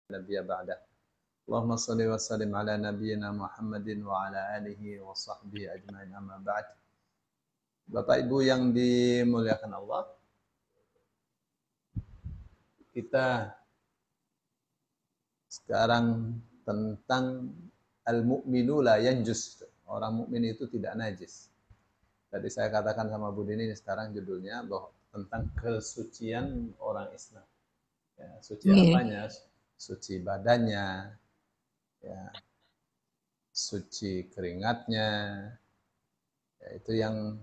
nabiyya ba'dah. Allahumma shalli wa sallim ala nabiyyina Muhammadin wa ala alihi wa sahbihi ajma'in, amma ba'd. Bapak Ibu yang dimuliakan Allah, kita sekarang tentang al-mu'minu la yanjus. Orang mukmin itu tidak najis. Tadi saya katakan sama Bu Dini, sekarang judulnya bahwa tentang kesucian orang Islam. Ya, suci apanya? Suci badannya, ya, suci keringatnya, ya, itu yang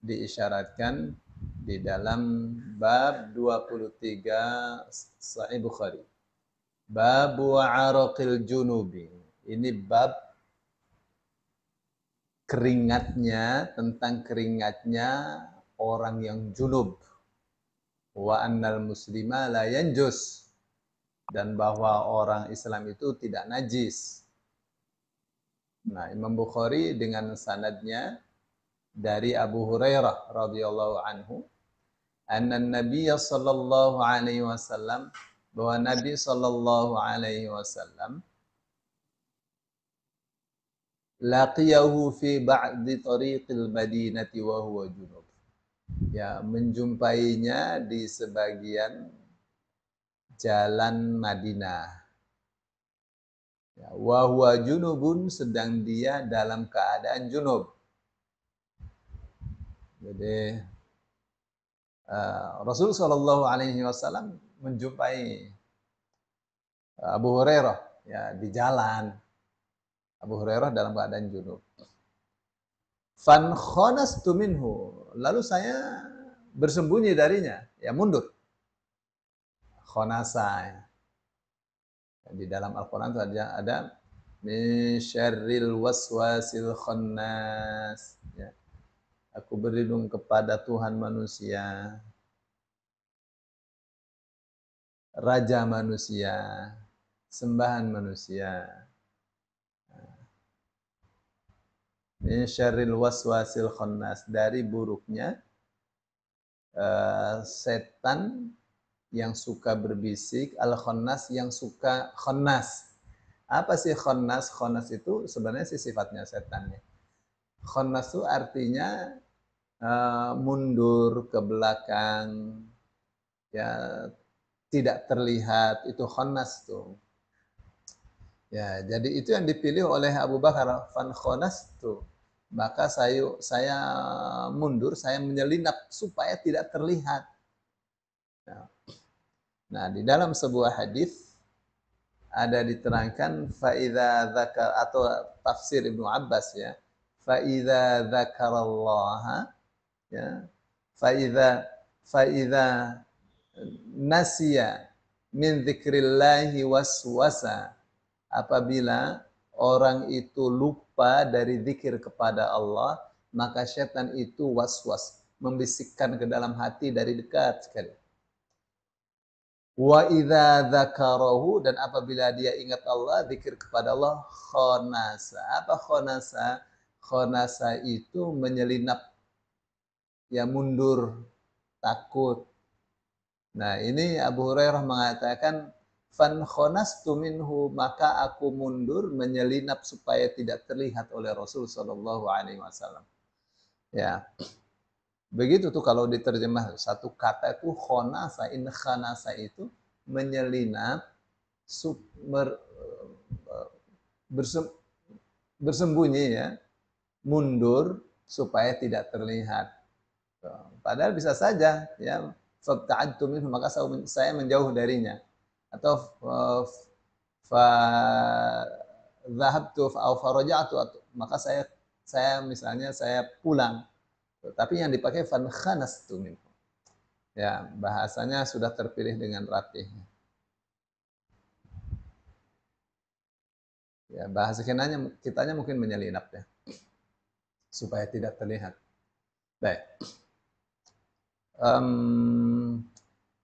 diisyaratkan di dalam bab 23 Sahih Bukhari. Bab araqil junubi. Ini bab keringatnya, tentang keringatnya orang yang junub. Wa annal muslima la yanjus. Dan bahwa orang Islam itu tidak najis. Nah, Imam Bukhari dengan sanadnya dari Abu Hurairah radhiyallahu anhu, anna Nabiy sallallahu alaihi wasallam, bahwa Nabi sallallahu alaihi wasallam laqiyahu fi ba'di tariqil Madinati wa huwa junub. Ya, menjumpainya di sebagian jalan Madinah. Ya, wa huwa junubun, sedang dia dalam keadaan junub. Jadi Rasul Shallallahu Alaihi Wasallam menjumpai Abu Hurairah ya di jalan. Abu Hurairah dalam keadaan junub. Fan khanastu minhu, lalu saya bersembunyi darinya, ya mundur. Khonasa ya. Di dalam Al-Quran itu ada min syarril waswasil khannas ya. Aku berlindung kepada Tuhan manusia, raja manusia, sembahan manusia. Min syarril waswasil khannas, dari buruknya setan yang suka berbisik, al-khannas yang suka khannas. Apa sih khannas? Khannas itu sebenarnya sih sifatnya setannya. Khannas itu artinya mundur ke belakang, ya tidak terlihat, itu khannas tuh. Ya, jadi itu yang dipilih oleh Abu Bakar, fan khanas tuh. Maka saya mundur, saya menyelinap supaya tidak terlihat. Nah, di dalam sebuah hadis ada diterangkan faidza dzakar, atau tafsir Ibnu Abbas ya, faidza dzakarallaha ya, faidza nasiya min dzikrillahi waswasa, apabila orang itu lupa dari zikir kepada Allah, maka setan itu waswas, membisikkan ke dalam hati dari dekat sekali. Wa idza dzakarahu, dan apabila dia ingat Allah, zikir kepada Allah, khonasa. Apa khonasa? Khonasa itu menyelinap, ya mundur, takut. Nah, ini Abu Hurairah mengatakan fan khonastu minhu, maka aku mundur menyelinap supaya tidak terlihat oleh Rasul sallallahu alaihi wasallam. Ya. Begitu tuh kalau diterjemah satu kata itu khonasa, in khanasa itu menyelinap, bersembunyi ya, mundur supaya tidak terlihat. Padahal bisa saja ya, fabta'adtu minhu, maka saya menjauh darinya, atau fa dhahabtu aw faraja'tu, maka saya misalnya saya pulang. Tapi yang dipakai fan khanastu minhu. Ya, bahasanya sudah terpilih dengan rapih. Ya, bahasa kitanya mungkin menyelinap ya, supaya tidak terlihat. Baik.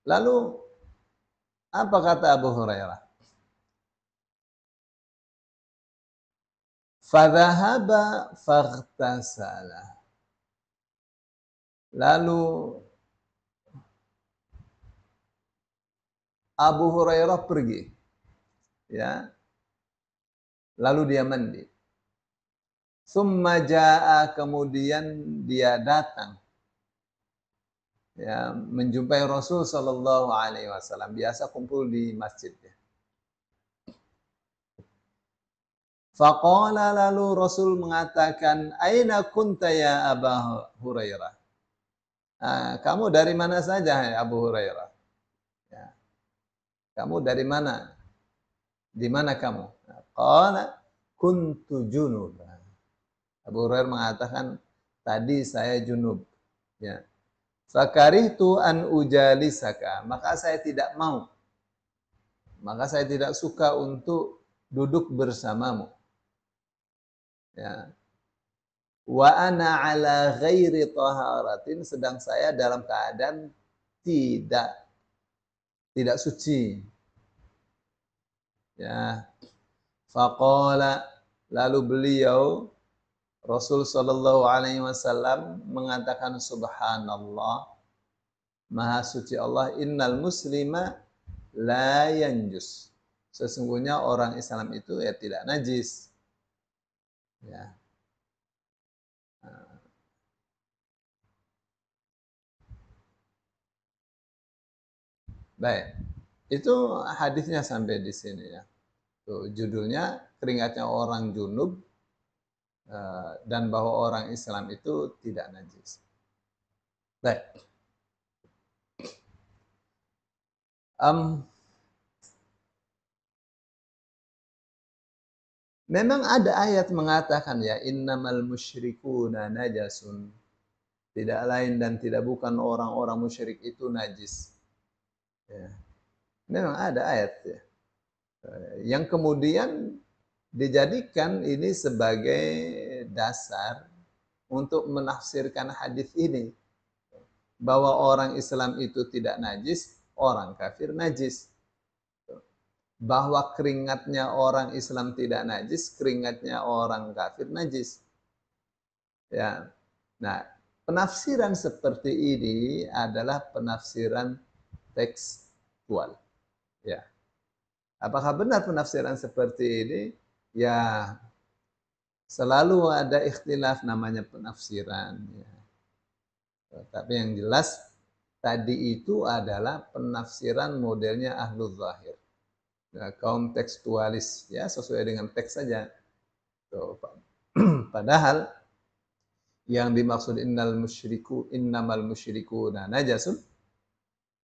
Lalu apa kata Abu Hurairah? Fadhahaba faghtasala. Lalu Abu Hurairah pergi ya, lalu dia mandi. Summa jaa, kemudian dia datang, ya, menjumpai Rasul Shallallahu Alaihi Wasallam. Biasa kumpul di masjid. Ya. Faqala, lalu Rasul mengatakan, Aina kunta ya Aba Hurairah? Kamu dari mana saja, ya Abu Hurairah? Ya. Kamu dari mana? Di mana kamu? Qala kuntu junub. Abu Hurairah mengatakan, tadi saya junub. Ya. Fakarihtu an ujalisaka, maka saya tidak mau. Maka saya tidak suka untuk duduk bersamamu. Ya. Wa ana ala ghairi taharatin, sedang saya dalam keadaan tidak suci. Ya. Faqala, lalu beliau Rasul sallallahu alaihi wasallam mengatakan, subhanallah, maha suci Allah, innal muslima la yanjus. Sesungguhnya orang Islam itu ya tidak najis. Ya. Baik. Itu hadisnya sampai di sini ya. Tuh, judulnya keringatnya orang junub dan bahwa orang Islam itu tidak najis. Baik. Memang ada ayat mengatakan ya, innamal musyrikuna najasun. Tidak lain dan tidak bukan orang-orang musyrik itu najis. Ya. Memang ada ayat ya. Yang kemudian dijadikan ini sebagai dasar untuk menafsirkan hadis ini, bahwa orang Islam itu tidak najis, orang kafir najis. Bahwa keringatnya orang Islam tidak najis, keringatnya orang kafir najis. Ya. Nah, penafsiran seperti ini adalah penafsiran tekstual. Ya. Apakah benar penafsiran seperti ini? Ya, selalu ada ikhtilaf namanya penafsiran. Ya. Tapi yang jelas tadi itu adalah penafsiran modelnya Ahlul Zahir. Ya, kaum tekstualis, ya sesuai dengan teks saja. Tuh, padahal yang dimaksud innamal musyriku najasun,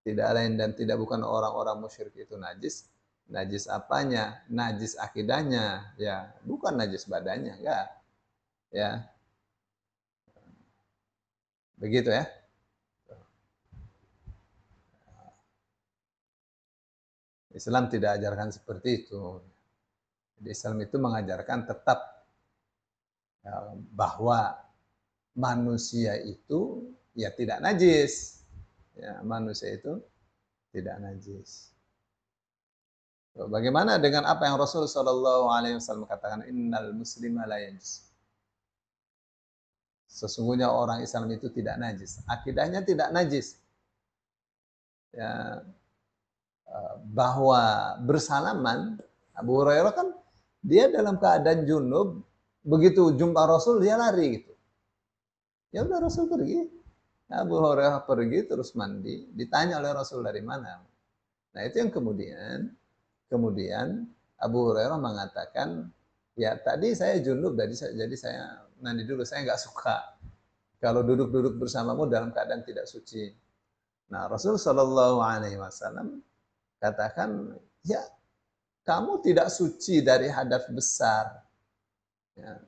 tidak lain dan tidak bukan orang-orang musyrik itu najis. Najis apanya? Najis akidahnya, ya, bukan najis badannya, enggak. Ya. Begitu ya. Islam tidak ajarkan seperti itu. Islam itu mengajarkan tetap ya, bahwa manusia itu ya tidak najis. Ya, manusia itu tidak najis. Bagaimana dengan apa yang Rasul Shallallahu Alaihi Wasallam katakan, innal muslima la yanjis. Sesungguhnya orang Islam itu tidak najis, akidahnya tidak najis. Ya, bahwa bersalaman, Abu Hurairah kan dia dalam keadaan junub, begitu jumpa Rasul dia lari gitu. Ya udah Rasul pergi, Abu Hurairah pergi terus mandi, ditanya oleh Rasul dari mana. Nah itu yang kemudian Abu Hurairah mengatakan, ya tadi saya junub, jadi saya mandi dulu, saya nggak suka kalau duduk-duduk bersamamu dalam keadaan tidak suci. Nah Rasul Shallallahu Alaihi Wasallam katakan, ya kamu tidak suci dari hadas besar. Ya,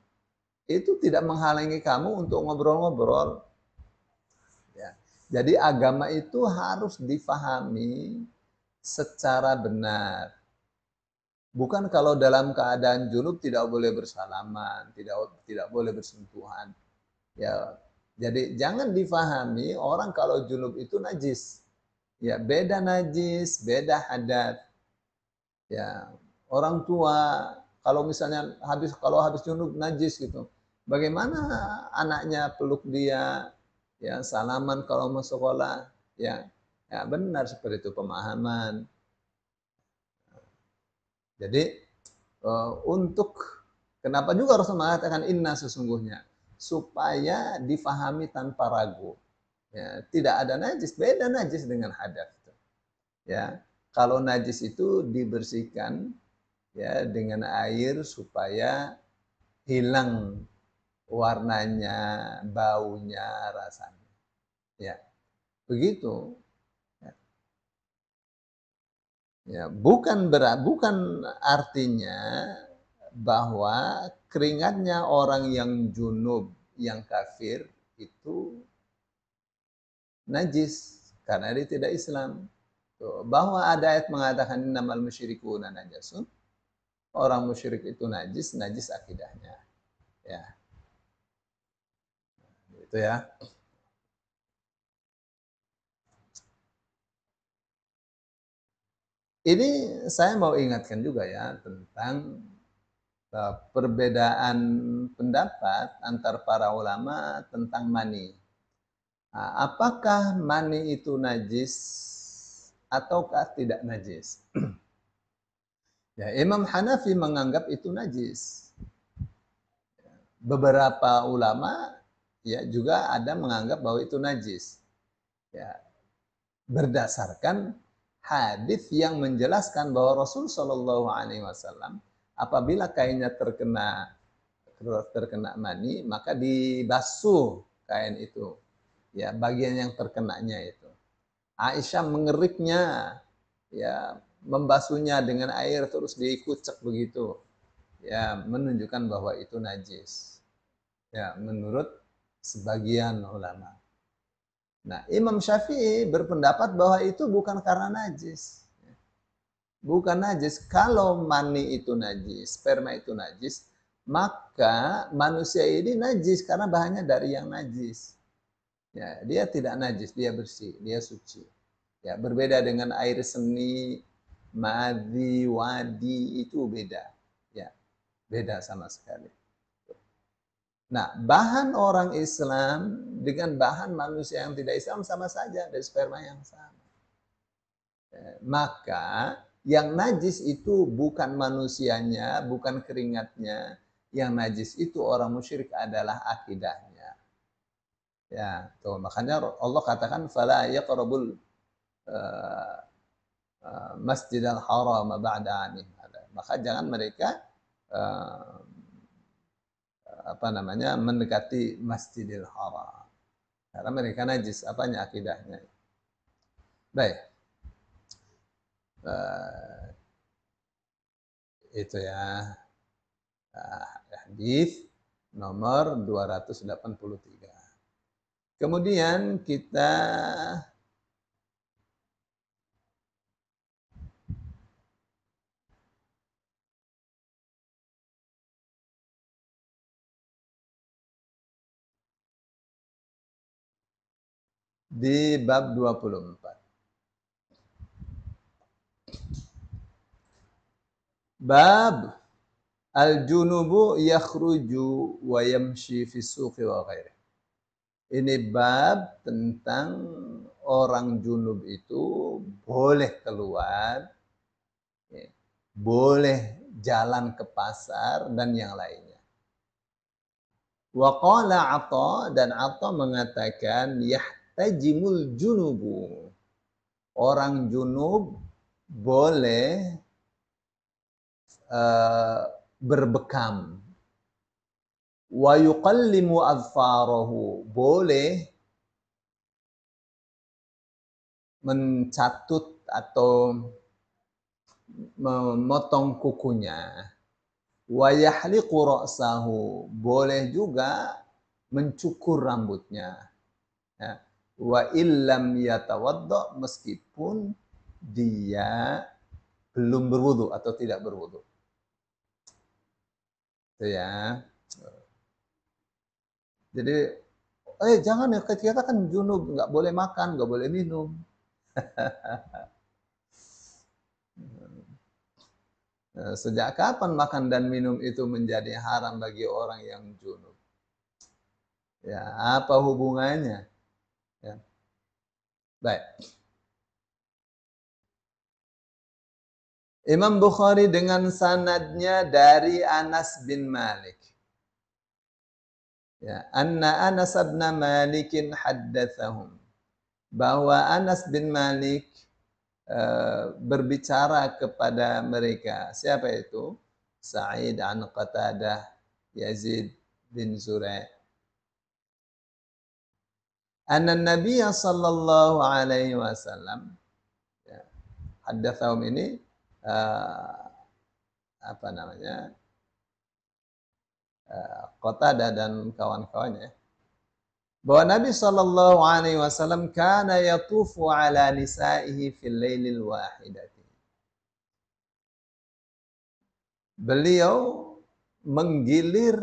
itu tidak menghalangi kamu untuk ngobrol-ngobrol. Ya, jadi agama itu harus difahami secara benar. Bukan kalau dalam keadaan junub tidak boleh bersalaman, tidak boleh bersentuhan. Ya, jadi jangan difahami orang kalau junub itu najis. Ya, beda najis, beda hadat. Ya, orang tua kalau misalnya kalau habis junub najis gitu. Bagaimana anaknya peluk dia, ya salaman kalau mau sekolah, ya. Ya benar seperti itu pemahaman. Jadi untuk kenapa juga Rasul mengatakan inna sesungguhnya supaya difahami tanpa ragu. Ya, tidak ada najis, beda najis dengan hadas. Ya, kalau najis itu dibersihkan ya dengan air supaya hilang warnanya, baunya, rasanya. Ya, begitu. Ya, bukan artinya bahwa keringatnya orang yang junub, yang kafir itu najis karena dia tidak Islam. Tuh, bahwa ada ayat mengatakan innamal musyrikuna najasun, orang musyrik itu najis, najis akidahnya. Ya, itu ya. Ini saya mau ingatkan juga ya tentang perbedaan pendapat antar para ulama tentang mani. Nah, apakah mani itu najis ataukah tidak najis? Ya, Imam Hanafi menganggap itu najis. Beberapa ulama ya juga ada menganggap bahwa itu najis. Ya, berdasarkan hadis yang menjelaskan bahwa Rasul Shallallahu Alaihi Wasallam apabila kainnya terkena mani maka dibasuh kain itu, ya bagian yang terkenanya itu. Aisyah mengeriknya, ya membasuhnya dengan air terus dikucek begitu, ya menunjukkan bahwa itu najis. Ya menurut sebagian ulama. Nah, Imam Syafi'i berpendapat bahwa itu bukan karena najis. Bukan najis. Kalau mani itu najis, sperma itu najis, maka manusia ini najis karena bahannya dari yang najis. Ya, dia tidak najis, dia bersih, dia suci. Ya, berbeda dengan air seni, madhi, wadi itu beda. Ya, beda sama sekali. Nah, bahan orang Islam dengan bahan manusia yang tidak Islam sama saja, dari sperma yang sama. Maka yang najis itu bukan manusianya, bukan keringatnya. Yang najis itu orang musyrik adalah akidahnya. Ya, tuh makanya Allah katakan fala yaqrabul Masjidil Haram ba'da amin. Maka jangan mereka mendekati Masjidil Haram. Karena mereka najis, apanya akidahnya. Baik. Itu ya. Hadis nomor 283. Kemudian kita di bab 24. Bab al-junubu yakhruju wa yamshi fi suqi wa ghairi. Ini bab tentang orang junub itu boleh keluar, boleh jalan ke pasar dan yang lainnya. Wa qala Atha, dan Atha mengatakan yahtajimul junubu. Orang junub boleh berbekam. Wa yuqallimu adfarahu, boleh mencatut atau memotong kukunya. Wa yahliqu ra'sahu, boleh juga mencukur rambutnya. Ya. Wa illam yatawadda, meskipun dia belum berwudu atau tidak berwudu. Itu ya. Jadi jangan ya, kita kan junub, nggak boleh makan, nggak boleh minum. Sejak kapan makan dan minum itu menjadi haram bagi orang yang junub? Ya, apa hubungannya? Ya. Baik. Imam Bukhari dengan sanadnya dari Anas bin Malik. Ya, anna Anas bin Malikin haddatsahum. Bahwa Anas bin Malik berbicara kepada mereka. Siapa itu? Sa'id an Qatadah, Yazid bin Zurai'. Anna Nabiya sallallahu alaihi wasallam, ya, haddatsahum ini apa namanya? Qatadah dan kawan-kawannya, bahwa Nabi sallallahu alaihi wasallam kana yatufu ala nisaihi fil lailil wahidati. Beliau menggilir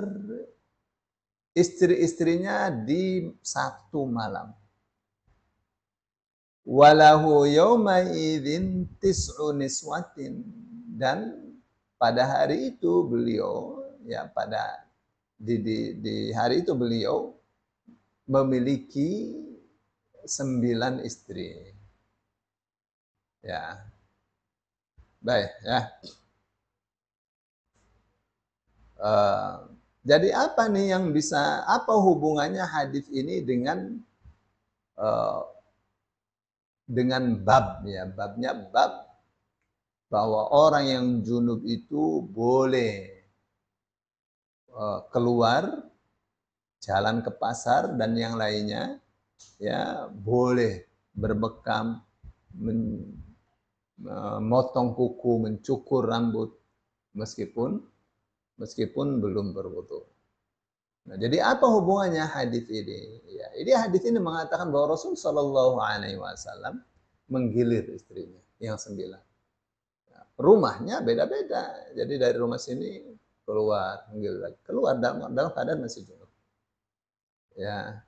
istri-istrinya di satu malam. Walahu yawma idzin tis'u niswatin, dan pada hari itu beliau, ya, pada di hari itu beliau memiliki 9 istri. Ya. Baik, ya. Jadi apa nih yang bisa, apa hubungannya hadis ini dengan bab, ya, babnya bab bahwa orang yang junub itu boleh keluar jalan ke pasar dan yang lainnya, ya, boleh berbekam, memotong kuku, mencukur rambut meskipun belum berwudu. Nah, jadi apa hubungannya hadis ini? Ya, ini hadis ini mengatakan bahwa Rasul Shallallahu Alaihi Wasallam menggilir istrinya yang 9. Ya, rumahnya beda-beda. Jadi dari rumah sini keluar, menggilir lagi, keluar dalam keadaan masih junub. Ya,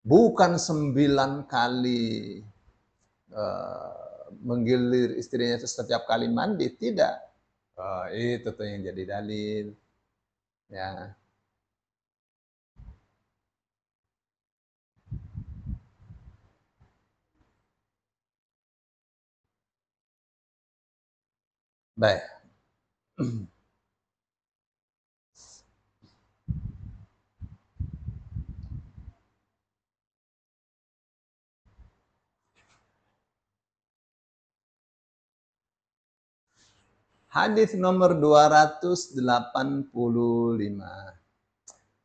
bukan 9 kali menggilir istrinya itu setiap kali mandi, tidak. Itu tuh yang jadi dalil. Ya. Baik. Hadis nomor 285.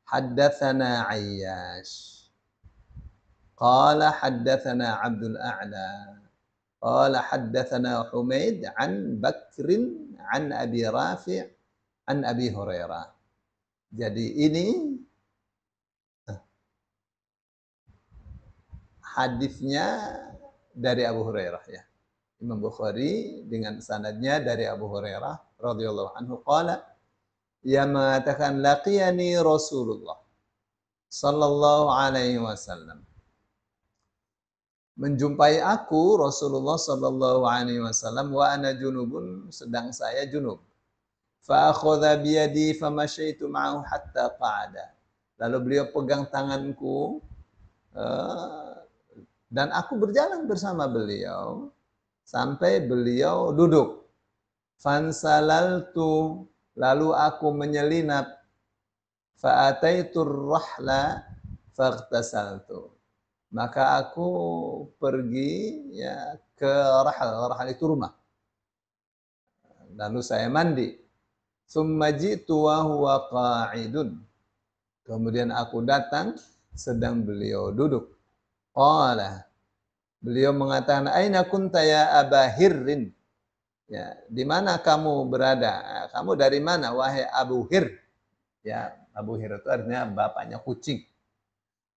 Haddatsana Ayyash. Qala haddatsana Abdul A'la. Qala haddatsana Humaid an Bakrin an Abi Rafi' an Abi Hurairah. Jadi ini hadisnya dari Abu Hurairah, ya. Imam Bukhari dengan sanadnya dari Abu Hurairah radhiyallahu anhu qala, ia mengatakan laqiyani Rasulullah sallallahu alaihi wasallam. Menjumpai aku Rasulullah sallallahu alaihi wasallam wa ana junubun, sedang saya junub. Fa akhadha bi yadi famashaitu ma'ahu hatta qa'ada. Lalu beliau pegang tanganku dan aku berjalan bersama beliau sampai beliau duduk. Fansalaltu, lalu aku menyelinap. Fa'ataitur rahla faghtasaltu. Maka aku pergi, ya, ke rahal. Rahal itu rumah. Lalu saya mandi. Tsumma ji'tu wa huwa qa'idun. Kemudian aku datang sedang beliau duduk. Qala, beliau mengatakan, aina kunta ya Aba Hirrin? Ya, di mana kamu berada? Kamu dari mana wahai Abu Hir? Ya, Abu Hir itu artinya bapaknya kucing.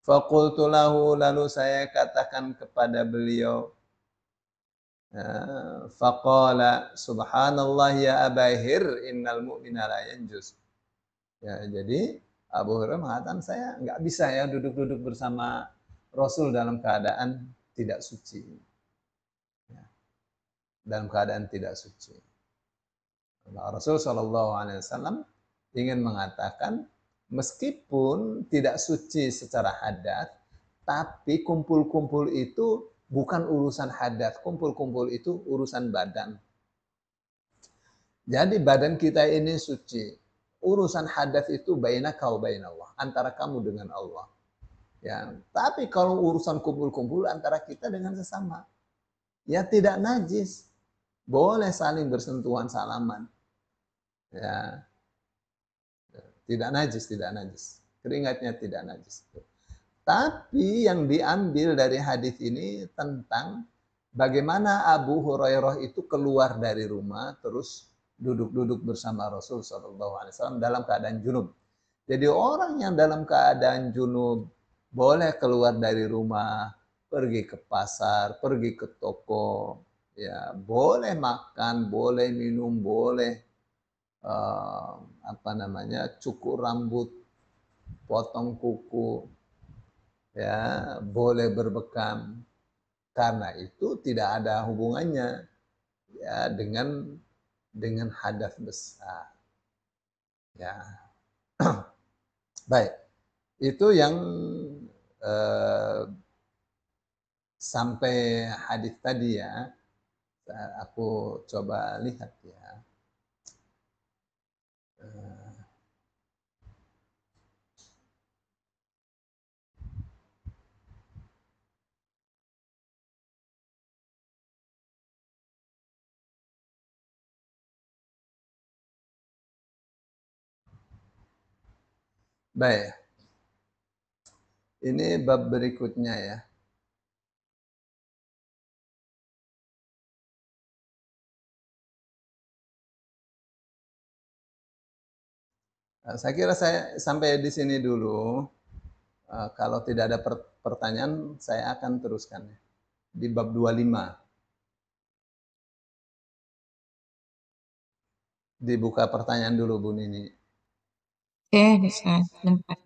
Faqultu lahu, lalu saya katakan kepada beliau, faqala subhanallah ya Aba Hir, innal mu'mina la yanjus. Ya, jadi Abu Hurairah mengatakan, saya nggak bisa ya duduk-duduk bersama Rasul dalam keadaan tidak suci. Ya, dalam keadaan tidak suci. Rasul Shallallahu Alaihi Wasallam ingin mengatakan, meskipun tidak suci secara hadas, tapi kumpul-kumpul itu bukan urusan hadas. Kumpul-kumpul itu urusan badan. Jadi badan kita ini suci. Urusan hadas itu bainaka wa bainallah, antara kamu dengan Allah. Ya, tapi kalau urusan kumpul-kumpul antara kita dengan sesama, ya tidak najis. Boleh saling bersentuhan salaman. Ya, tidak najis, tidak najis. Keringatnya tidak najis. Tapi yang diambil dari hadis ini tentang bagaimana Abu Hurairah itu keluar dari rumah terus duduk-duduk bersama Rasul SAW dalam keadaan junub. Jadi orang yang dalam keadaan junub boleh keluar dari rumah, pergi ke pasar, pergi ke toko, ya boleh makan, boleh minum, boleh apa namanya cukur rambut, potong kuku, ya boleh berbekam, karena itu tidak ada hubungannya ya dengan hadas besar. Ya, baik. Itu yang eh, sampai hadis tadi ya. Aku coba lihat ya. Eh, baik. Ini bab berikutnya ya. Saya kira saya sampai di sini dulu. Kalau tidak ada pertanyaan, saya akan teruskan ya. Di bab 25. Dibuka pertanyaan dulu Bu Nini. Oke, bisa. Bentar.